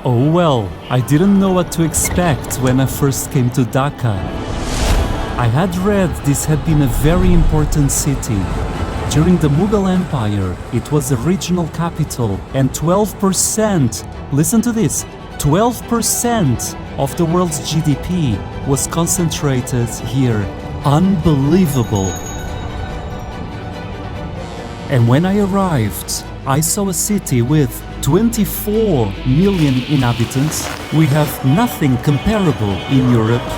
Oh well, I didn't know what to expect when I first came to Dhaka. I had read this had been a very important city. During the Mughal Empire, it was the regional capital, and 12%, listen to this, 12% of the world's GDP was concentrated here. Unbelievable. And when I arrived, I saw a city with 24 million inhabitants. We have nothing comparable in Europe.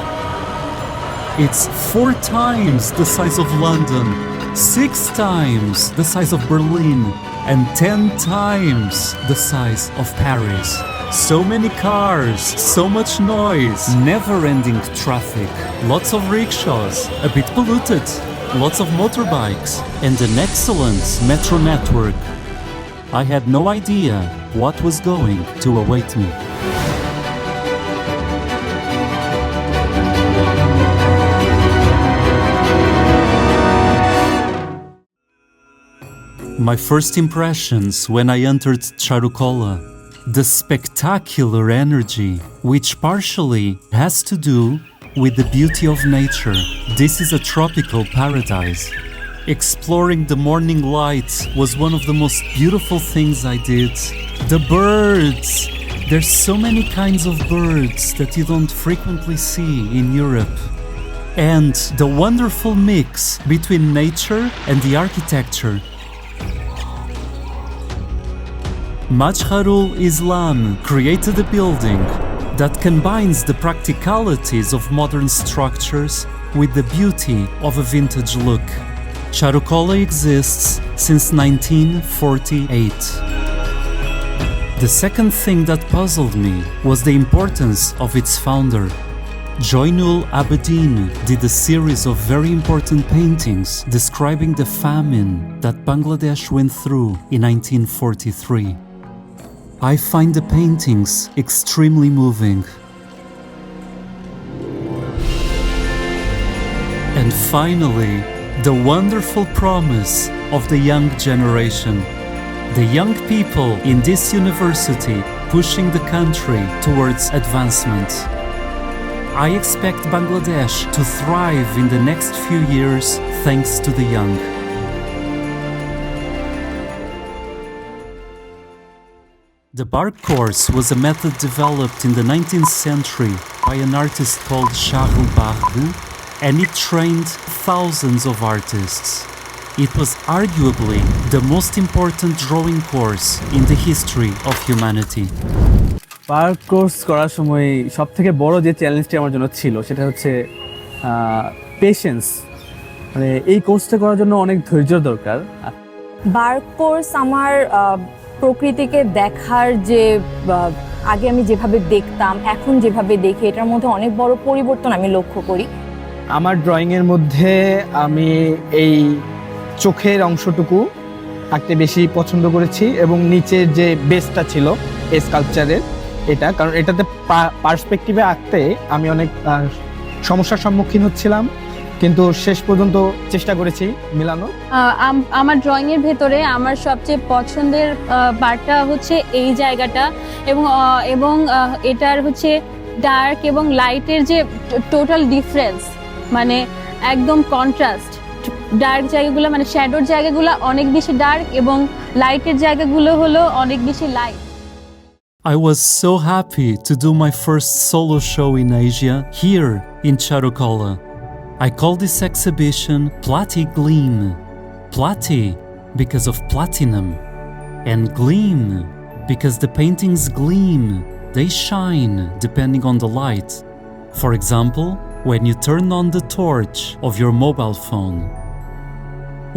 It's 4 times the size of London, 6 times the size of Berlin, and 10 times the size of Paris. So many cars, so much noise, never-ending traffic, lots of rickshaws, a bit polluted, lots of motorbikes, and an excellent metro network. I had no idea what was going to await me. My first impressions when I entered Charukola, the spectacular energy, which partially has to do with the beauty of nature. This is a tropical paradise. Exploring the morning light was one of the most beautiful things I did. The birds! There's so many kinds of birds that you don't frequently see in Europe. And the wonderful mix between nature and the architecture. Majharul Islam created a building that combines the practicalities of modern structures with the beauty of a vintage look. Charukola exists since 1948. The second thing that puzzled me was the importance of its founder. Joynul Abedin did a series of very important paintings describing the famine that Bangladesh went through in 1943. I find the paintings extremely moving. And finally, the wonderful promise of the young generation. The young people in this university pushing the country towards advancement. I expect Bangladesh to thrive in the next few years thanks to the young. The bark course was a method developed in the 19th century by an artist called Charles Bargue, and it trained thousands of artists. It was arguably the most important drawing course in the history of humanity. Park course করার সময় সবথেকে বড় যে চ্যালেঞ্জটি আমার জন্য ছিল সেটা হচ্ছে পেশেন্স। মানে এই কোর্সটা করার জন্য অনেক ধৈর্য দরকার। বার্ক কোর্স আমার প্রকৃতিকে দেখার যে আগে আমি যেভাবে দেখতাম এখন যেভাবে দেখি এটার মধ্যে অনেক বড় পরিবর্তন আমি লক্ষ্য করি। আমার ড্রয়িংয়ের মধ্যে আমি এই চোখের অংশটুকু আঁকতে বেশি পছন্দ করেছি এবং নিচের যে বেসটা ছিল এই স্কাল্পচারের এটা, কারণ এটাতে পার্সপেক্টিভে আঁকতে আমি অনেক সমস্যার সম্মুখীন হচ্ছিলাম, কিন্তু শেষ পর্যন্ত চেষ্টা করেছি মিলানো। আমার ড্রয়িংয়ের ভেতরে আমার সবচেয়ে পছন্দের পার্টটা হচ্ছে এই জায়গাটা এবং এটার হচ্ছে ডার্ক এবং লাইটের যে টোটাল ডিফারেন্স, মানে একদম কন্ট্রাস্ট। ডার্ক জায়গাগুলো মানে শ্যাডোর জায়গাগুলো অনেক বেশি ডার্ক এবং লাইটের জায়গাগুলো হলো অনেক বেশি light. I was so happy to do my first solo show in Asia here in Charukola. I call this exhibition Plati Gleam. Plati because of platinum, and gleam because the paintings gleam, they shine depending on the light. For example, when you turn on the torch of your mobile phone.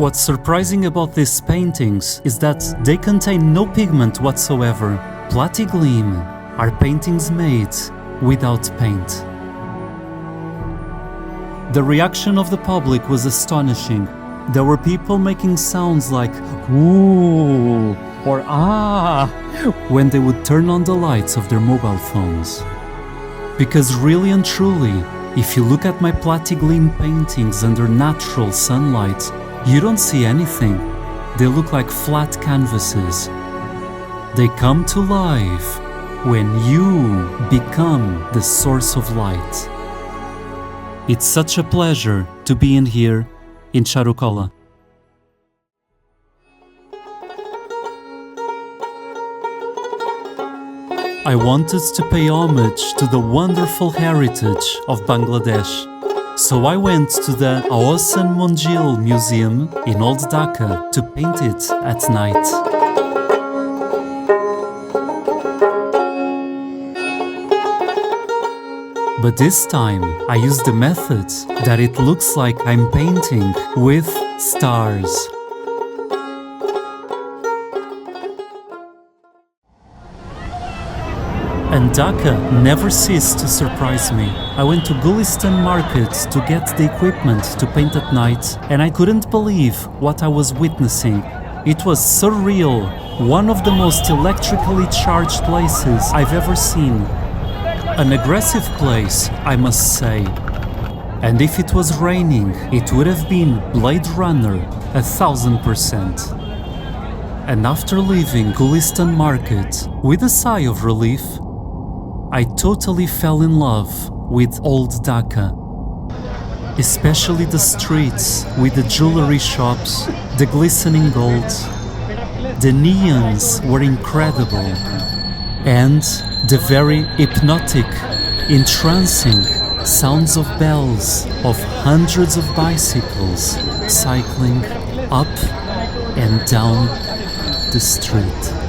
What's surprising about these paintings is that they contain no pigment whatsoever. Plati Gleam are paintings made without paint. The reaction of the public was astonishing. There were people making sounds like "ooh" or "ah" when they would turn on the lights of their mobile phones. Because really and truly, if you look at my Plati Gleam paintings under natural sunlight, you don't see anything. They look like flat canvases. They come to life when you become the source of light. It's such a pleasure to be in here in Charukala. I wanted to pay homage to the wonderful heritage of Bangladesh. So I went to the Aosan Monjil Museum in Old Dhaka to paint it at night. But this time I used the method that it looks like I'm painting with stars. And Dhaka never ceased to surprise me. I went to Gulistan Market to get the equipment to paint at night, and I couldn't believe what I was witnessing. It was surreal, one of the most electrically charged places I've ever seen. An aggressive place, I must say. And if it was raining, it would have been Blade Runner 1000%. And after leaving Gulistan Market, with a sigh of relief, I totally fell in love with Old Dhaka. Especially the streets with the jewelry shops, the glistening gold. The neons were incredible. And the very hypnotic, entrancing sounds of bells of hundreds of bicycles cycling up and down the street.